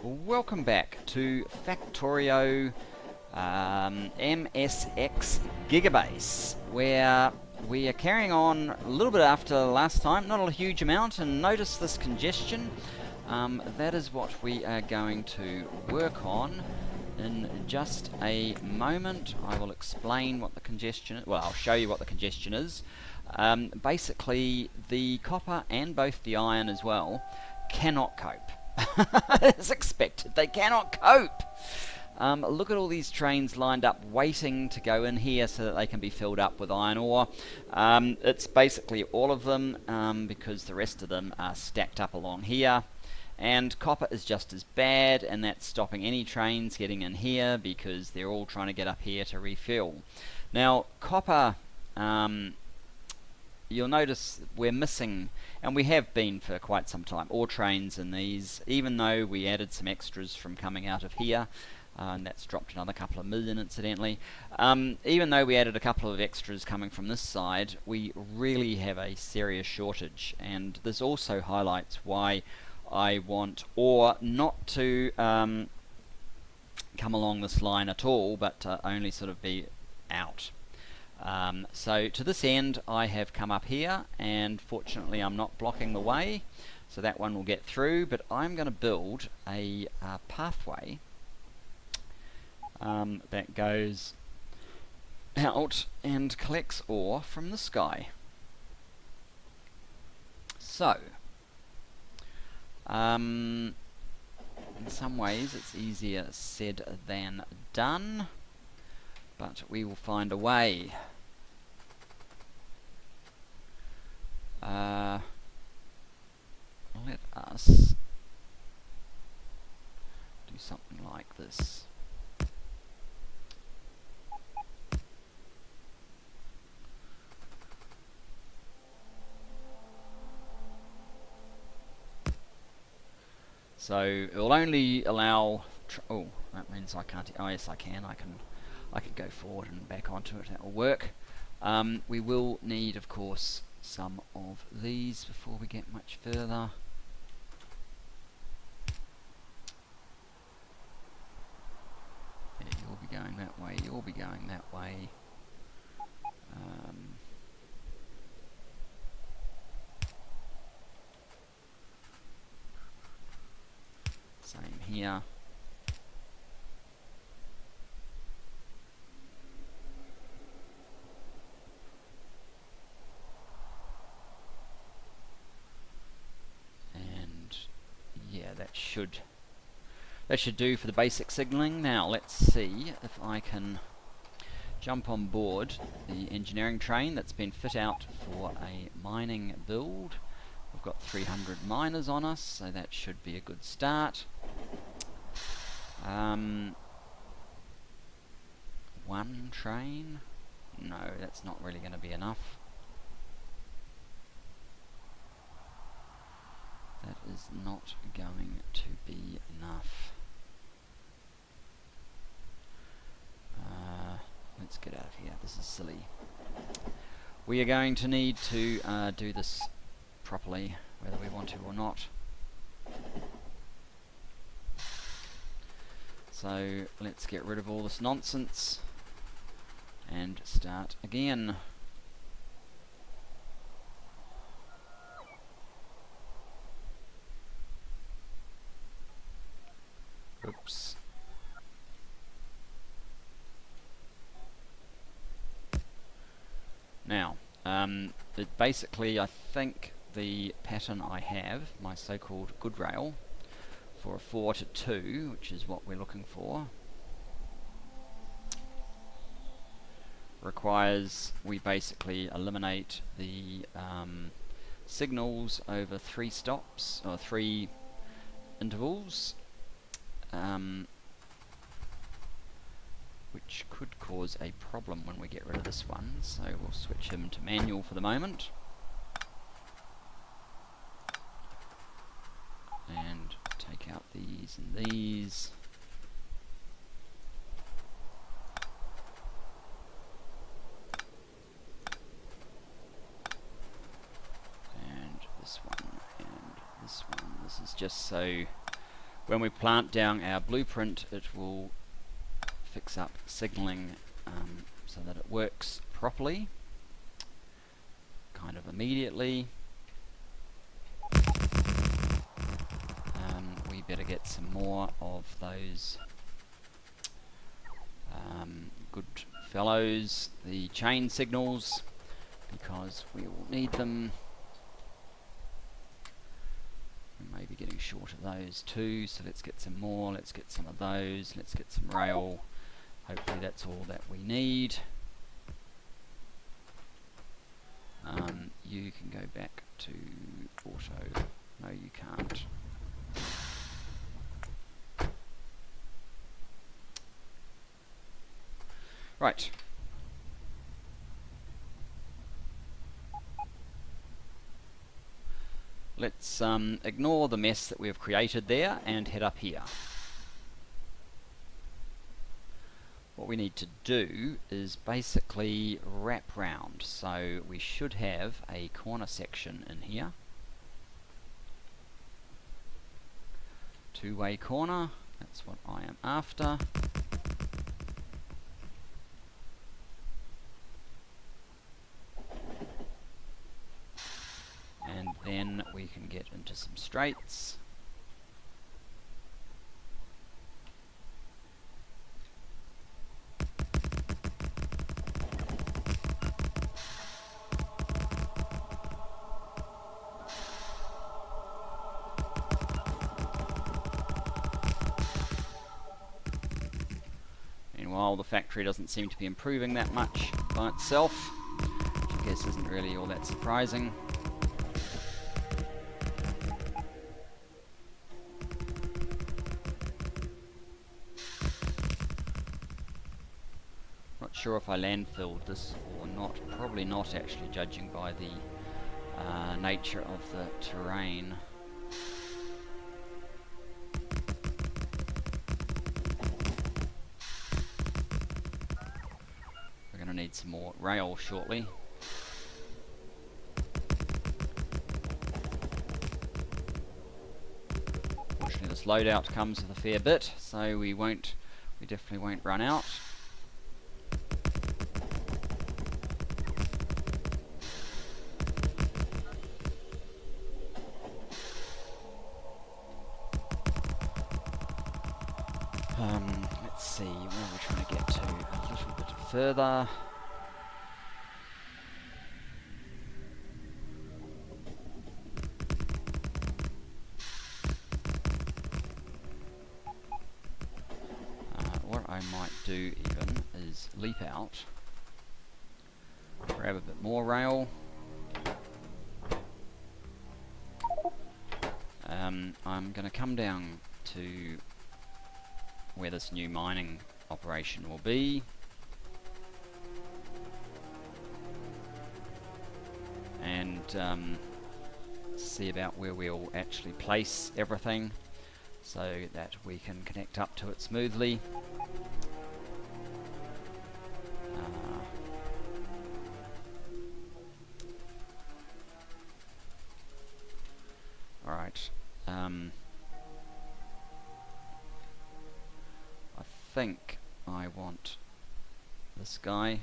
Welcome back to Factorio MSX Gigabase, where we are carrying on a little bit after last time, not a huge amount, and notice this congestion. That is what we are going to work on in just a moment. I will explain what the congestion is. Well, I'll show you what the congestion is. Basically, the copper and both the iron as well cannot cope. As expected, they cannot cope. Look at all these trains lined up waiting to go in here so that they can be filled up with iron ore. It's basically all of them because the rest of them are stacked up along here. And copper is just as bad, and that's stopping any trains getting in here because they're all trying to get up here to refuel. Now, copper, you'll notice we're missing, and we have been for quite some time, ore trains in these, even though we added some extras from coming out of here, and that's dropped another couple of million incidentally. Even though we added a couple of extras coming from this side, we really have a serious shortage, and this also highlights why I want ore not to come along this line at all, but only sort of be out. So to this end I have come up here, and fortunately I'm not blocking the way, so that one will get through, but I'm going to build a pathway that goes out and collects ore from the sky. So in some ways it's easier said than done, but we will find a way. Let us do something like this. So it will only allow. Oh, that means I can't. Oh yes, I can. I can go forward and back onto it. That will work. We will need, of course, some of these before we get much further. Yeah, you'll be going that way. You'll be going that way. Same here. And yeah, that should do for the basic signaling. Now let's see if I can jump on board the engineering train that's been fit out for a mining build. We've got 300 miners on us, so that should be a good start. One train? No, that's not really going to be enough. That is not going to be enough. Let's get out of here. This is silly. We are going to need to do this properly, whether we want to or not. So let's get rid of all this nonsense and start again. Oops. Now, basically I think the pattern I have, my so-called good rail, for a 4 to 2, which is what we're looking for, requires we basically eliminate the signals over 3 stops, or 3 intervals, which could cause a problem when we get rid of this one, so we'll switch him to manual for the moment. And take out these and these. And this one and this one. This is just so when we plant down our blueprint, it will fix up signaling so that it works properly, kind of immediately. We better get some more of those good fellows, the chain signals, because we will need them. We may be getting short of those too, so let's get some more, let's get some of those, let's get some rail. Hopefully that's all that we need. You can go back to auto. No, you can't. Right. Let's ignore the mess that we've created there and head up here. What we need to do is basically wrap round. So we should have a corner section in here. Two-way corner, that's what I am after. And then we can get into some straights. Meanwhile, the factory doesn't seem to be improving that much by itself, which I guess isn't really all that surprising. Not sure if I landfilled this or not. Probably not, actually, judging by the nature of the terrain. We're going to need some more rail shortly. Fortunately, this loadout comes with a fair bit, so we definitely won't run out. Let's see, where are we trying to get to? A little bit further. What I might do even is leap out, grab a bit more rail. I'm going to come down to where this new mining operation will be. And see about where we'll actually place everything so that we can connect up to it smoothly. Alright. I think I want this guy.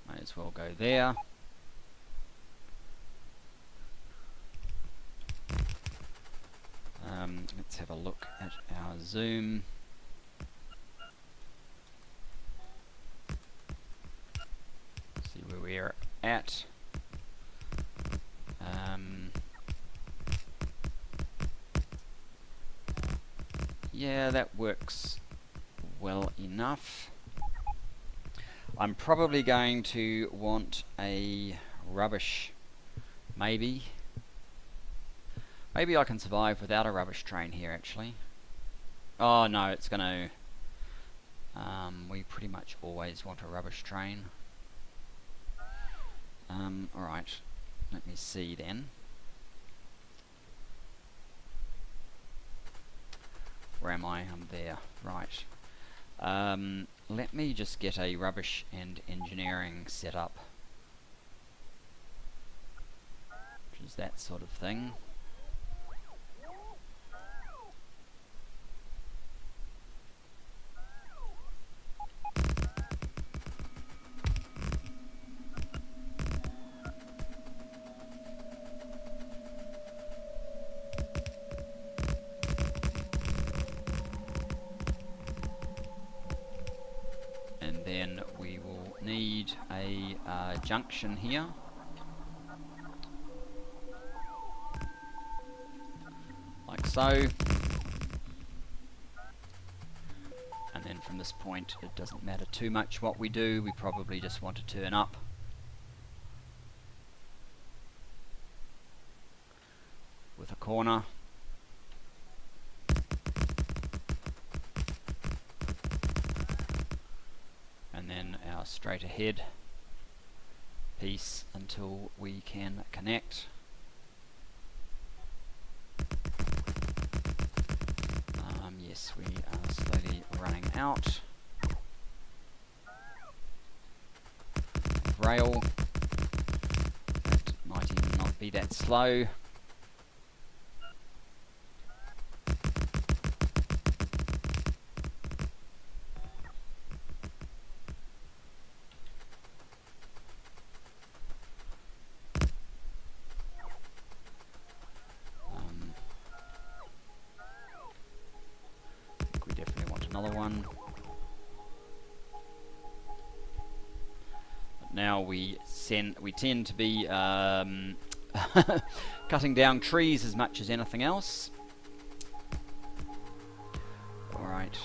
Might as well go there. Let's have a look at our zoom. See where we're at. Yeah, that works well enough. I'm probably going to want a rubbish, maybe. Maybe I can survive without a rubbish train here, actually. Oh no, it's gonna... we pretty much always want a rubbish train. Alright, let me see then. Where am I? I'm there. Right. Let me just get a rubbish and engineering set up, which is that sort of thing. And then we will need a junction here. Like so. And then from this point it doesn't matter too much what we do, we probably just want to turn up. With a corner. And then our straight ahead piece until we can connect. Yes, we are slowly running out of rail. It might even not be that slow. Another one. But now we tend to be cutting down trees as much as anything else. Alright,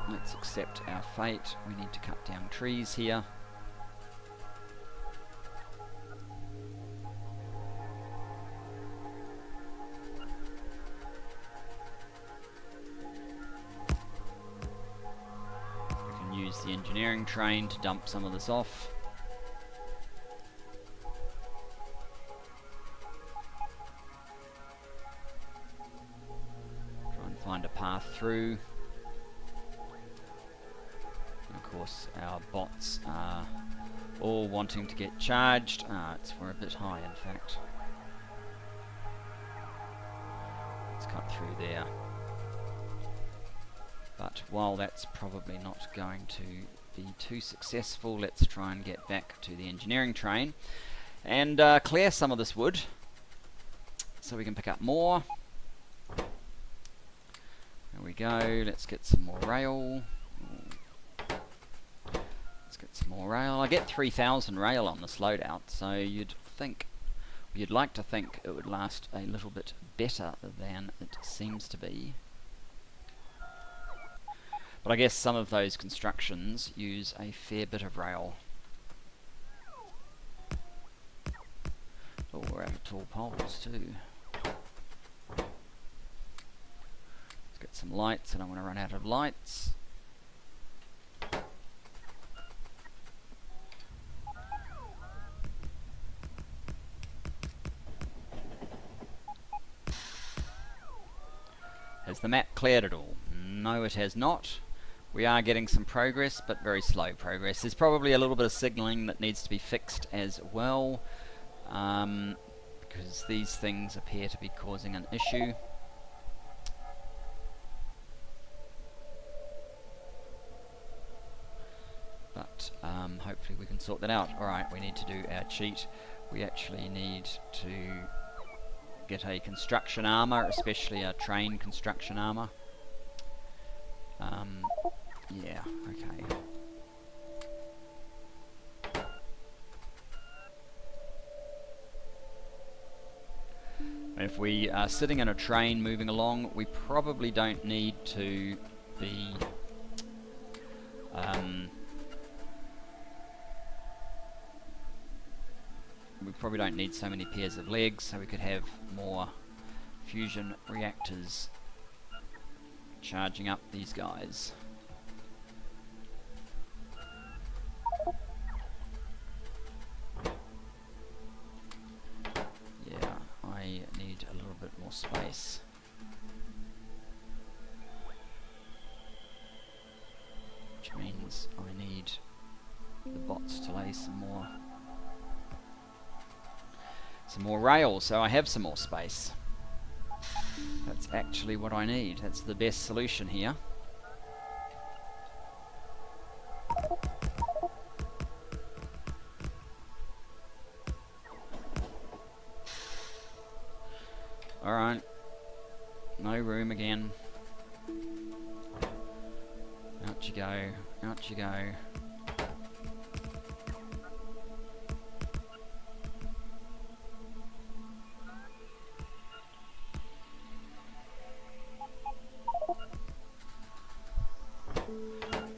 let's accept our fate. We need to cut down trees here. The engineering train to dump some of this off. Try and find a path through. And of course our bots are all wanting to get charged. We're a bit high in fact. Let's cut through there. But while that's probably not going to be too successful, let's try and get back to the engineering train and clear some of this wood so we can pick up more. There we go, let's get some more rail. Let's get some more rail. I get 3,000 rail on this loadout, so you'd like to think it would last a little bit better than it seems to be. But I guess some of those constructions use a fair bit of rail. Oh, we're out of tall poles too. Let's get some lights. I don't want to run out of lights. Has the map cleared at all? No, it has not. We are getting some progress, but very slow progress. There's probably a little bit of signalling that needs to be fixed as well, because these things appear to be causing an issue. But hopefully we can sort that out. Alright, we need to do our cheat. We actually need to get a construction armor, especially a train construction armor. Yeah, okay. If we are sitting in a train moving along, we probably don't need to be we probably don't need so many pairs of legs, so we could have more fusion reactors charging up these guys. Yeah, I need a little bit more space. some more rails, so I have some more space. That's actually what I need. That's the best solution here. Alright. No room again. Out you go. Out you go.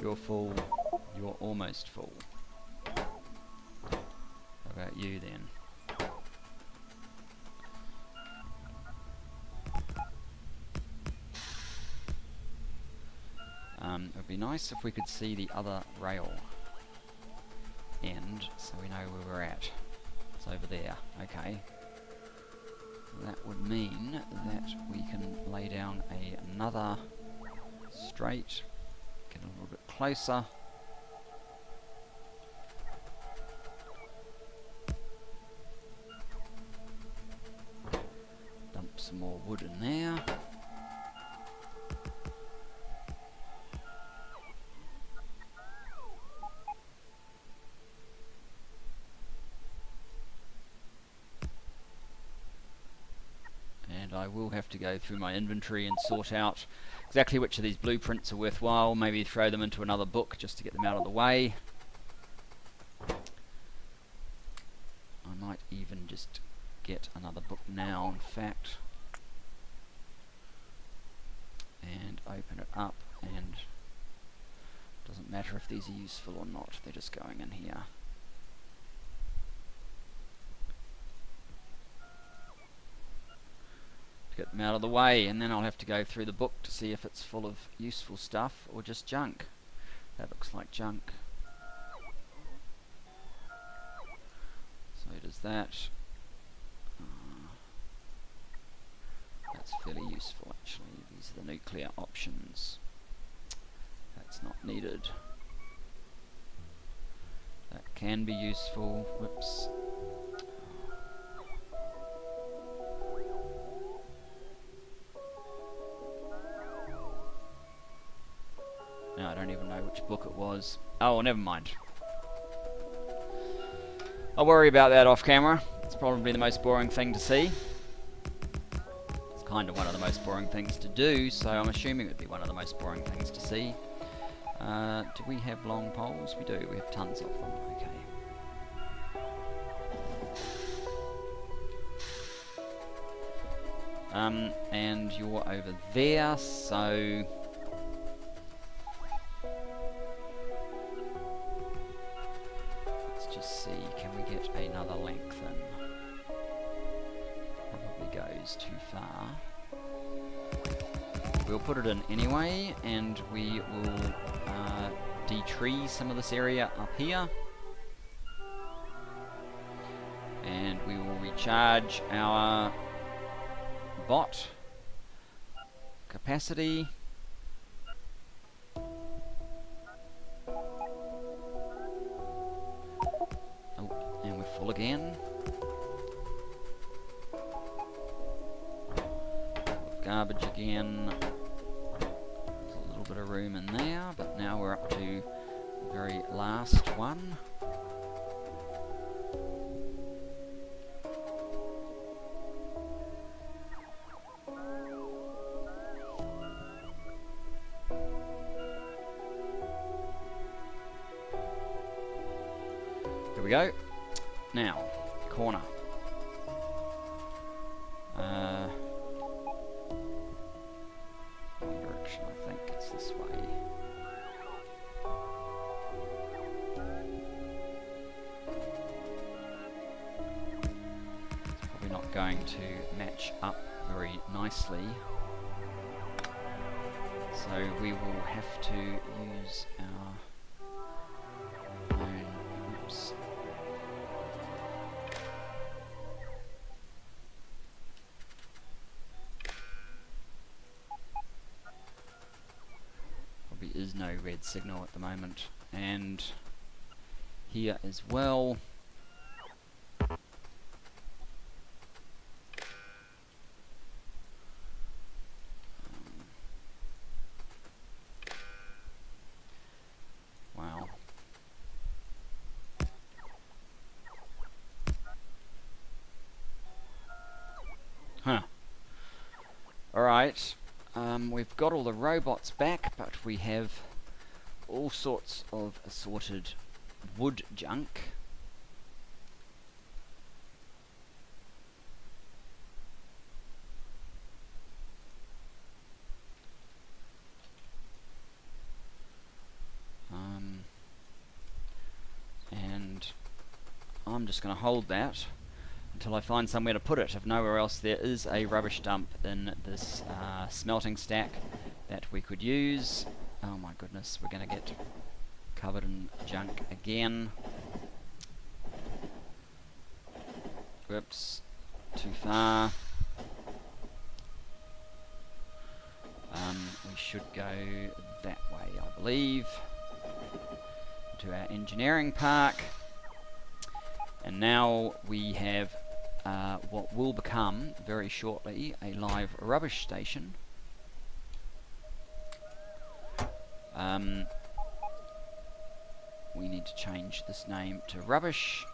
You're full. You're almost full. How about you then? It would be nice if we could see the other rail end, so we know where we're at. It's over there. Okay. That would mean that we can lay down another straight. Get a little bit closer. Dump some more wood in there. And I will have to go through my inventory and sort out exactly which of these blueprints are worthwhile, maybe throw them into another book just to get them out of the way. I might even just get another book now, in fact, and open it up, and it doesn't matter if these are useful or not, they're just going in here. Get them out of the way, and then I'll have to go through the book to see if it's full of useful stuff or just junk. That looks like junk. So does that. That's fairly useful actually. These are the nuclear options. That's not needed. That can be useful. Whoops. No, I don't even know which book it was. Oh, well, never mind. I'll worry about that off camera. It's probably the most boring thing to see. It's kind of one of the most boring things to do, so I'm assuming it would be one of the most boring things to see. Do we have long poles? We do. We have tons of them. Okay. And you're over there, so... see, can we get another length in? Probably goes too far. We'll put it in anyway, and we will de-tree some of this area up here. And we will recharge our bot capacity. Full again. Garbage again. There's a little bit of room in there, but now we're up to the very last one. Here we go. Now, corner. Wrong direction, I think. It's this way. It's probably not going to match up very nicely. So we will have to use our own... Oops. Is no red signal at the moment, and here as well. Wow. Huh. Alright. We've got all the robots back, but we have all sorts of assorted wood junk. And I'm just going to hold that until I find somewhere to put it. If nowhere else, there is a rubbish dump in this smelting stack that we could use. Oh my goodness, we're going to get covered in junk again. Whoops, too far. We should go that way, I believe, to our engineering park. And now we have what will become very shortly a live rubbish station. We need to change this name to rubbish.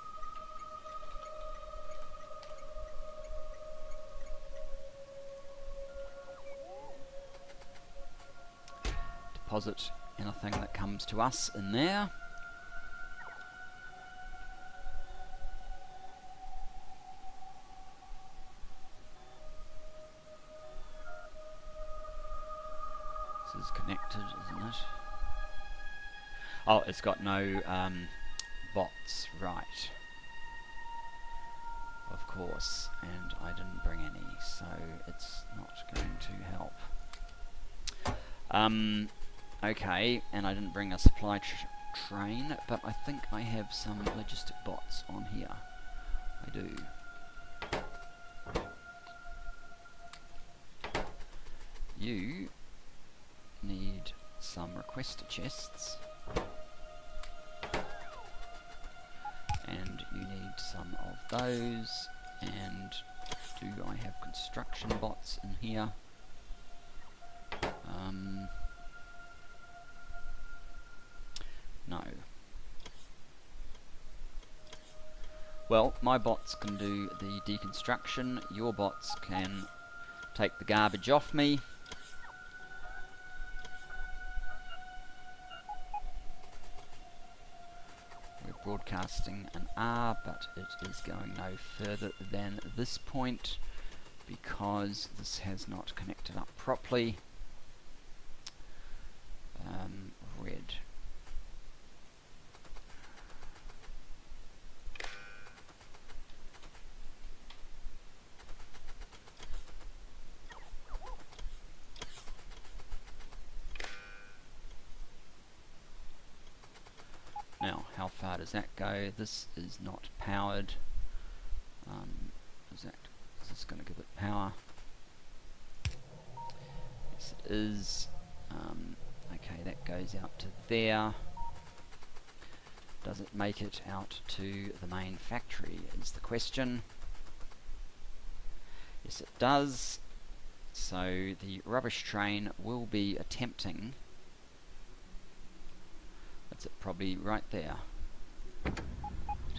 Deposit anything that comes to us in there. This is connected, isn't it? Oh, it's got no bots, right. Of course, and I didn't bring any, so it's not going to help. Okay, and I didn't bring a supply train, but I think I have some logistic bots on here. I do. You need some requester chests, and you need some of those, and do I have construction bots in here? No. Well, my bots can do the deconstruction, your bots can take the garbage off me. We're broadcasting an R, but it is going no further than this point because this has not connected up properly. Red. Now, how far does that go? This is not powered. Is this going to give it power? Yes, it is. Okay, that goes out to there. Does it make it out to the main factory is the question. Yes, it does. So the rubbish train will be attempting. That's it, probably right there. It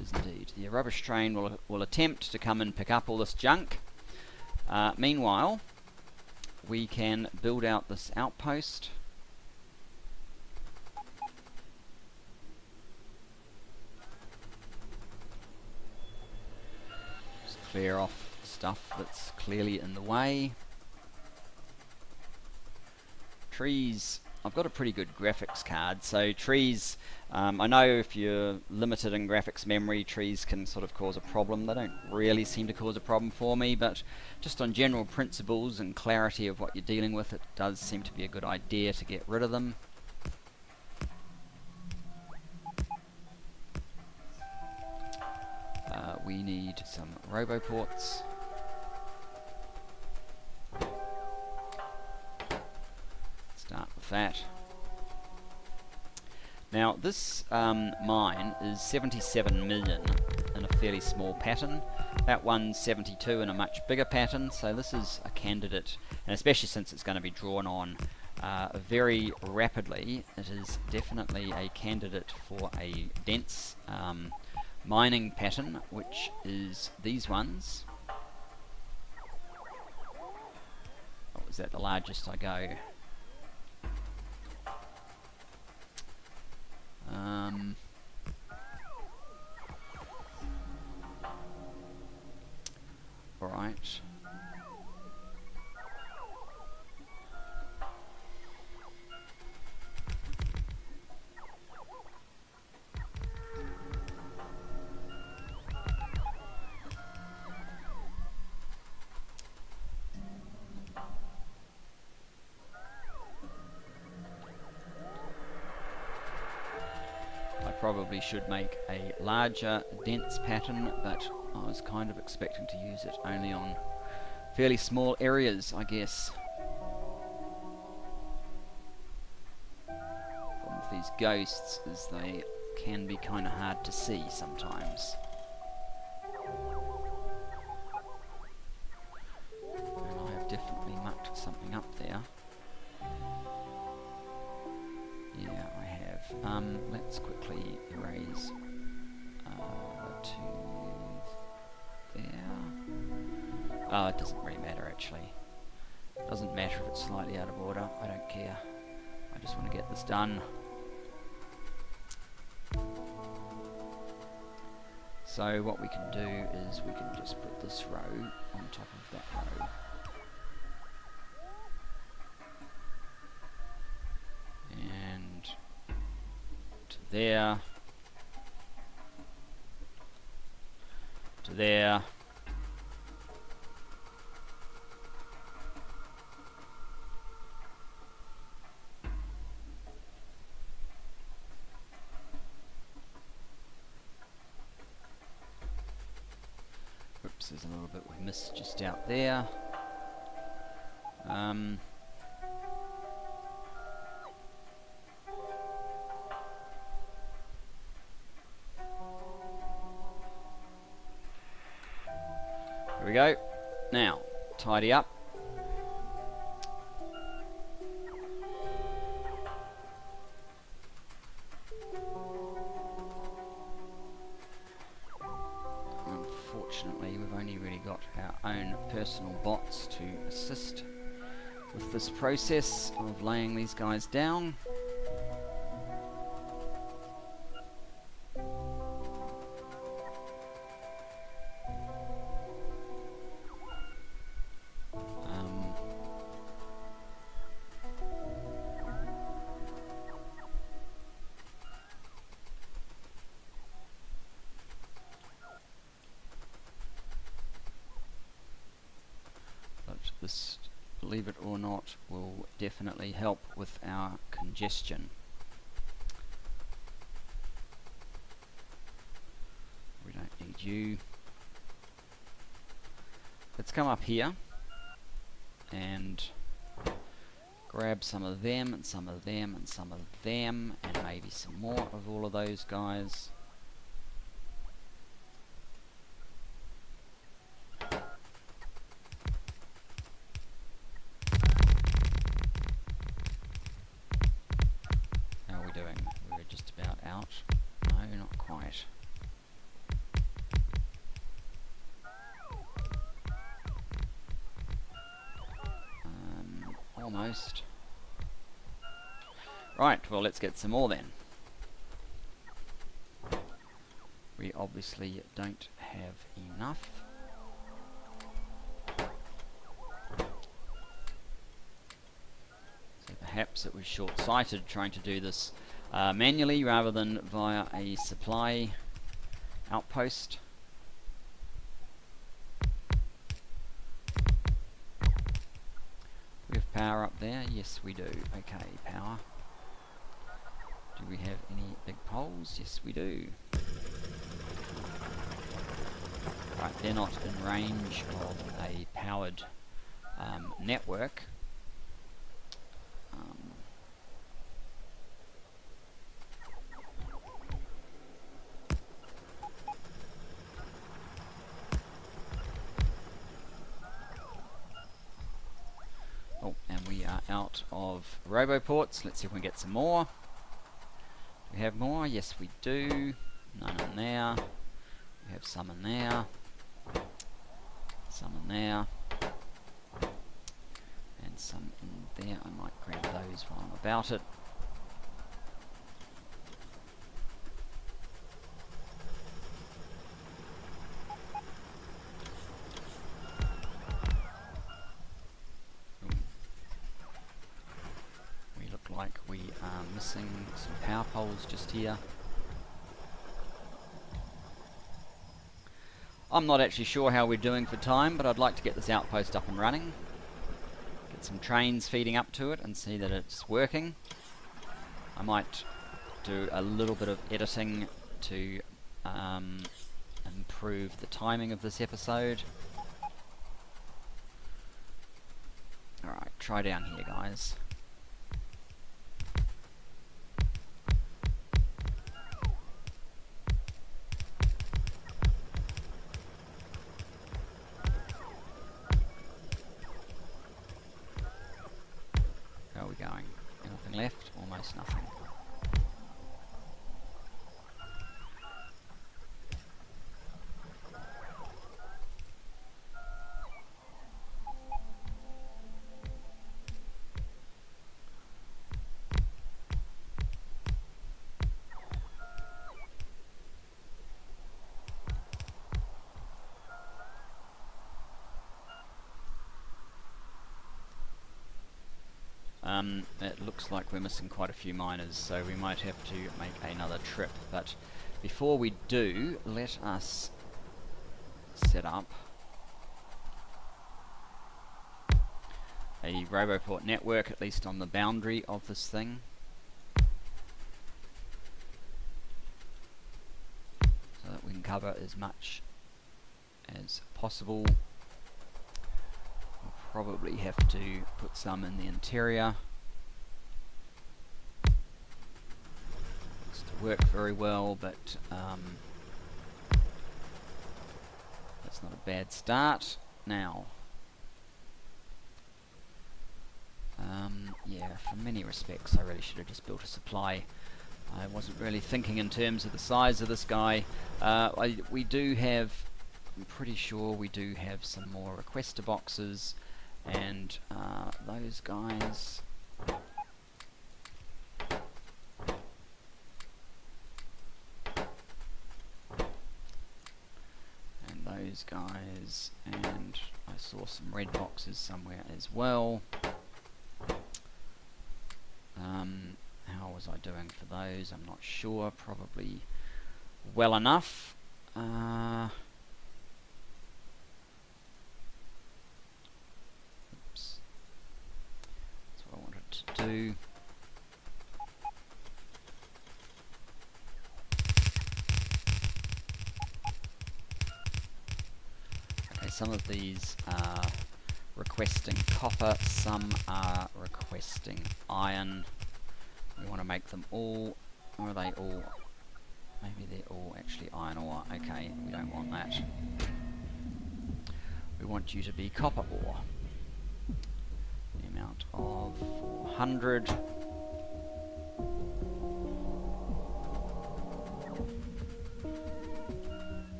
is indeed. The rubbish train will attempt to come and pick up all this junk. Meanwhile, we can build out this outpost. Just clear off stuff that's clearly in the way. Trees. I've got a pretty good graphics card, so trees, I know if you're limited in graphics memory, trees can sort of cause a problem. They don't really seem to cause a problem for me, but just on general principles and clarity of what you're dealing with, it does seem to be a good idea to get rid of them. We need some roboports. Start with that. Now this mine is 77 million in a fairly small pattern. That one's 72 in a much bigger pattern, so this is a candidate, and especially since it's going to be drawn on very rapidly, it is definitely a candidate for a dense mining pattern, which is these ones. Oh, is that the largest I go? Alright. Probably should make a larger dense pattern, but I was kind of expecting to use it only on fairly small areas, I guess. Problem with these ghosts is they can be kind of hard to see sometimes. And I have definitely mucked something up there. Yeah, I have. Let's quickly erase to there. Oh, it doesn't really matter actually. Doesn't matter if it's slightly out of order. I don't care. I just want to get this done. So what we can do is we can just put this row on top of that row. And to there. To there. Oops, there's a little bit we missed just out there. There we go. Now, tidy up. Unfortunately, we've only really got our own personal bots to assist with this process of laying these guys down. This, believe it or not, will definitely help with our congestion. We don't need you. Let's come up here and grab some of them and some of them and some of them and maybe some more of all of those guys. Almost. Right, well, let's get some more then. We obviously don't have enough. So perhaps it was short-sighted trying to do this manually rather than via a supply outpost. We have power up there? Yes, we do. Okay, power. Do we have any big poles? Yes, we do. Right, they're not in range of a powered network. amount of roboports. Let's see if we can get some more. Do we have more? Yes, we do. None in there. We have some in there. Some in there. And some in there. I might grab those while I'm about it. Like we are missing some power poles just here. I'm not actually sure how we're doing for time, but I'd like to get this outpost up and running. Get some trains feeding up to it and see that it's working. I might do a little bit of editing to improve the timing of this episode. Alright, try down here, guys. How are we going? Anything left? Almost nothing. It looks like we're missing quite a few miners, so we might have to make another trip. But before we do, let us set up a roboport network, at least on the boundary of this thing. So that we can cover as much as possible. We'll probably have to put some in the interior. Work very well, but that's not a bad start. Now, yeah, from many respects I really should have just built a supply. I wasn't really thinking in terms of the size of this guy. We do have, I'm pretty sure we do have some more requester boxes, and those guys, and I saw some red boxes somewhere as well. How was I doing for those? I'm not sure. Probably well enough. Oops. That's what I wanted to do. Some of these are requesting copper, some are requesting iron. We want to make them all, or are they all, maybe they're all actually iron ore. Okay, we don't want that. We want you to be copper ore. The amount of 400.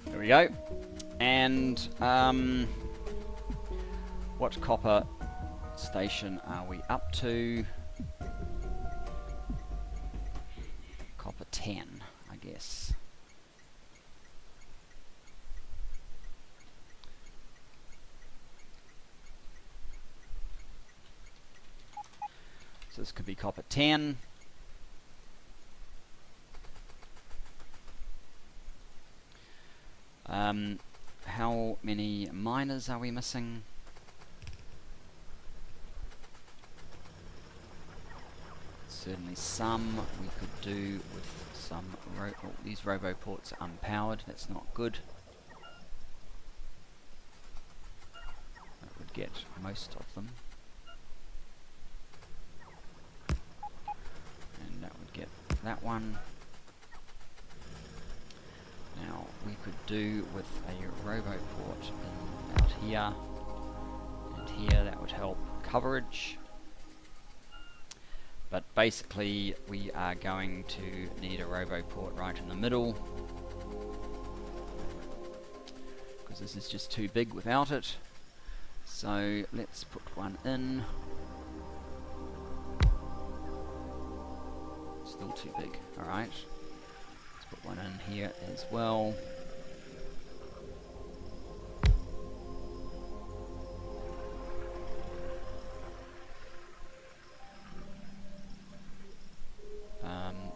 There we go. And what copper station are we up to? Copper 10, I guess. So this could be copper 10. How many miners are we missing? certainly some we could do with some these robo ports are unpowered. That's not good. That would get most of them. And that would get that one. Now we could do with a robo port in out here and here. That would help coverage. But basically we are going to need a robo port right in the middle, because this is just too big without it. So let's put one in. Still too big. Alright. Let's put one in here as well.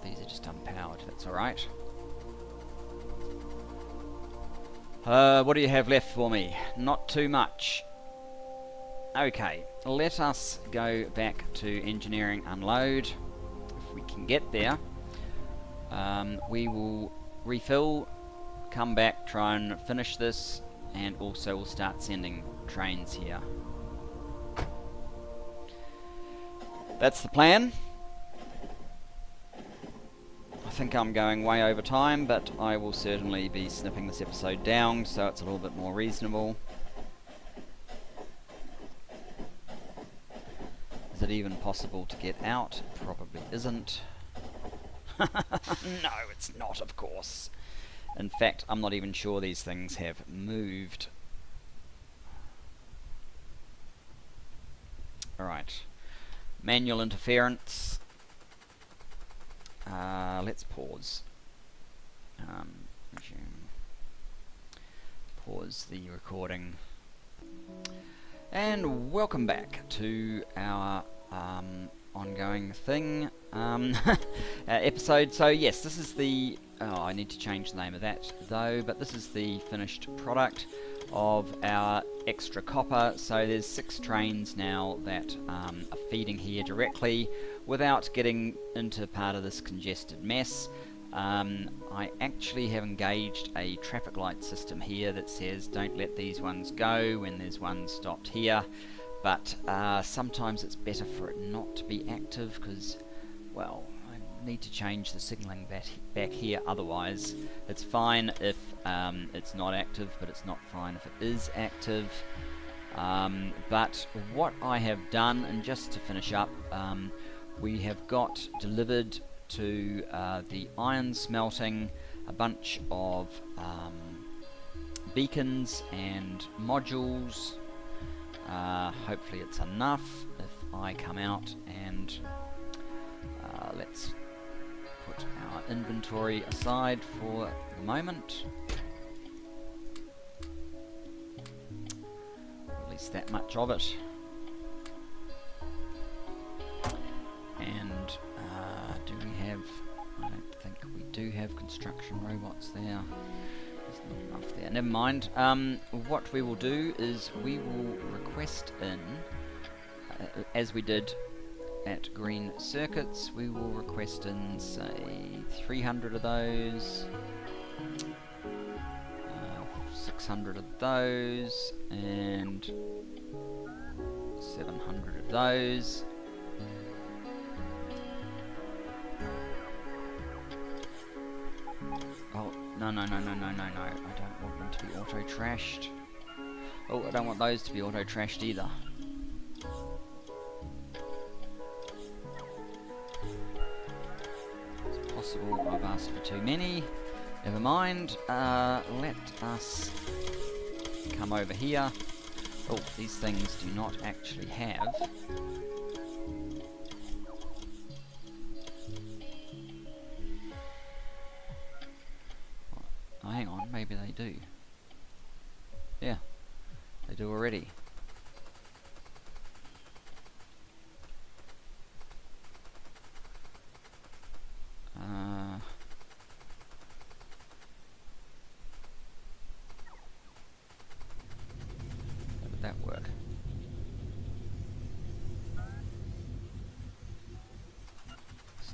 These are just unpowered, that's alright. What do you have left for me? Not too much. Okay, let us go back to engineering unload. If we can get there. We will refill, come back, try and finish this, and also we'll start sending trains here. That's the plan. I think I'm going way over time, but I will certainly be snipping this episode down so it's a little bit more reasonable. Is it even possible to get out? It probably isn't. No, it's not, of course. In fact, I'm not even sure these things have moved. Alright. Manual interference. Let's pause. Resume. Pause the recording. And welcome back to our ongoing thing episode. So yes, this is the I need to change the name of that though, but this is the finished product of our extra copper. So there's 6 trains now that are feeding here directly without getting into part of this congested mess. I actually have engaged a traffic light system here that says don't let these ones go when there's one stopped here, but sometimes it's better for it not to be active because, well, I need to change the signalling back here. Otherwise it's fine if it's not active, but it's not fine if it is active. But what I have done, and just to finish up, we have got delivered to the iron smelting a bunch of beacons and modules. Hopefully it's enough if I come out and let's put our inventory aside for the moment. At least that much of it. And do we have, I don't think we do have construction robots there. There's not enough there. Never mind. What we will do is we will request in, as we did at Green Circuits, we will request in, say, 300 of those, 600 of those, and 700 of those. Oh, no. I don't want them to be auto-trashed. Oh, I don't want those to be auto-trashed either. It's possible I've asked for too many. Never mind. Let us come over here. Oh, these things do not actually have. Oh, hang on, maybe they do. Yeah, they do already. How would that work?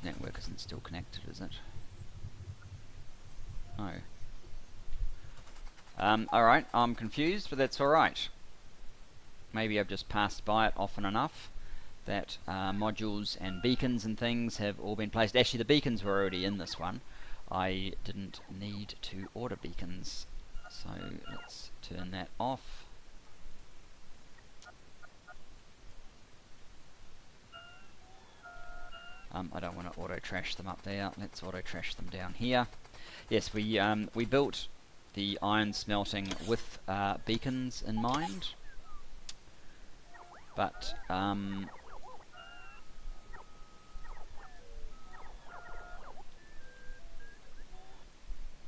This network isn't still connected, is it? No. Alright, I'm confused, but that's alright. Maybe I've just passed by it often enough that modules and beacons and things have all been placed. Actually, the beacons were already in this one. I didn't need to order beacons. So let's turn that off. I don't want to auto trash them up there. Let's auto trash them down here. Yes, we built the iron smelting with beacons in mind, but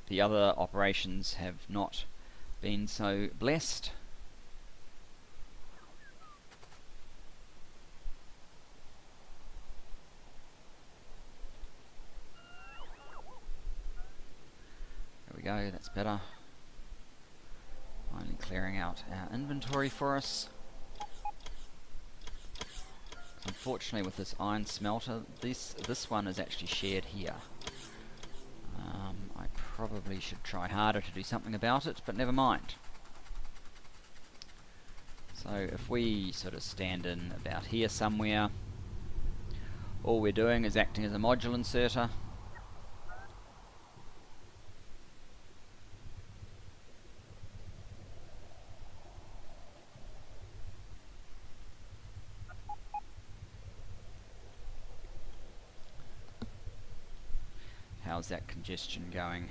the other operations have not been so blessed. There we go, that's better. Finally clearing out our inventory for us. Unfortunately, with this iron smelter, this one is actually shared here. I probably should try harder to do something about it, but never mind. So if we sort of stand in about here somewhere, all we're doing is acting as a module inserter. How's that congestion going?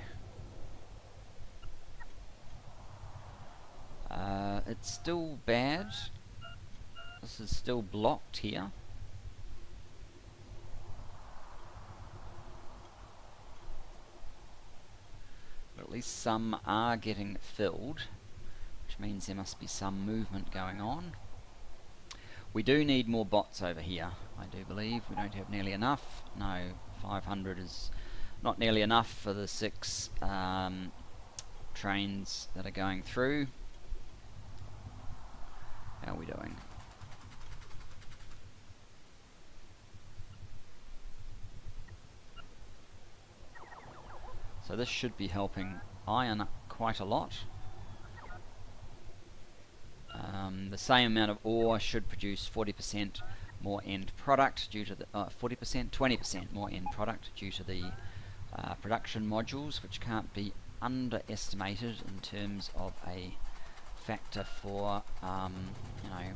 It's still bad. This is still blocked here. But at least some are getting filled, which means there must be some movement going on. We do need more bots over here, I do believe. We don't have nearly enough. No, 500 is not nearly enough for the 6 trains that are going through. How are we doing? So this should be helping iron quite a lot. The same amount of ore should produce 40% more end product due to the 20% more end product due to the production modules, which can't be underestimated in terms of a factor for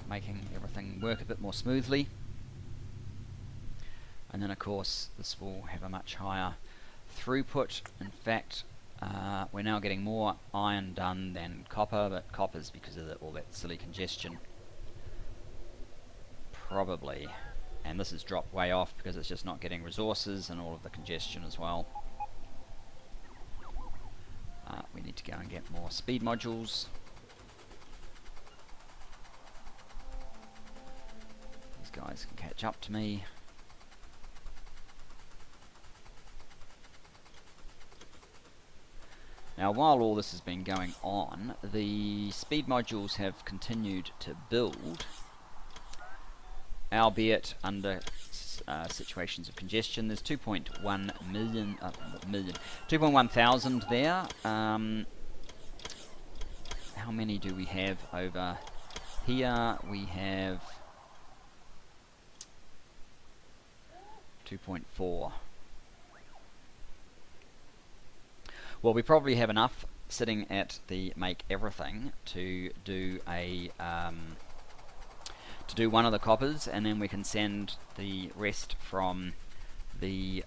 making everything work a bit more smoothly. And then of course this will have a much higher throughput. In fact, we're now getting more iron done than copper, but copper's because of all that silly congestion probably, and this has dropped way off because it's just not getting resources and all of the congestion as well. We need to go and get more speed modules. These guys can catch up to me. Now, while all this has been going on, the speed modules have continued to build, albeit under situations of congestion. There's 2.1 million, 2.1 thousand there. How many do we have over here? We have 2.4. Well, we probably have enough sitting at the make everything to do a to do one of the coppers, and then we can send the rest from the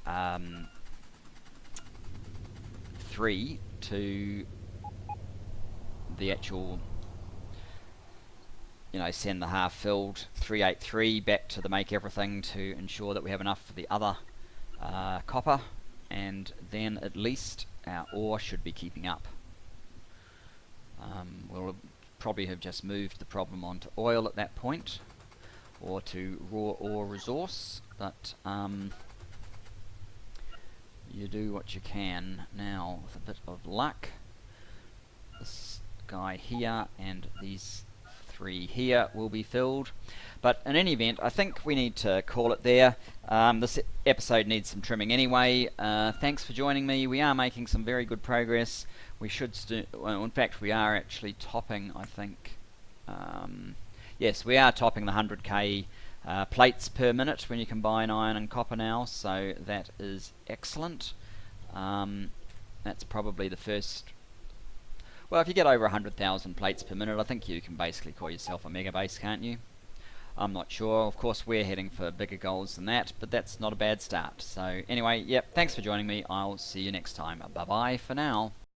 3 to the actual, send the half filled 383 back to the make everything to ensure that we have enough for the other copper, and then at least our ore should be keeping up. We'll probably have just moved the problem onto oil at that point, or to raw ore resource, but you do what you can. Now, with a bit of luck, this guy here and these 3 here will be filled. But in any event, I think we need to call it there. This episode needs some trimming anyway. Thanks for joining me. We are making some very good progress. We should, well, in fact, we are actually topping, I think. Yes, we are topping the 100k plates per minute when you combine iron and copper now, so that is excellent. That's probably the first. Well, if you get over 100,000 plates per minute, I think you can basically call yourself a megabase, can't you? I'm not sure. Of course, we're heading for bigger goals than that, but that's not a bad start. So anyway, yep, thanks for joining me. I'll see you next time. Bye-bye for now.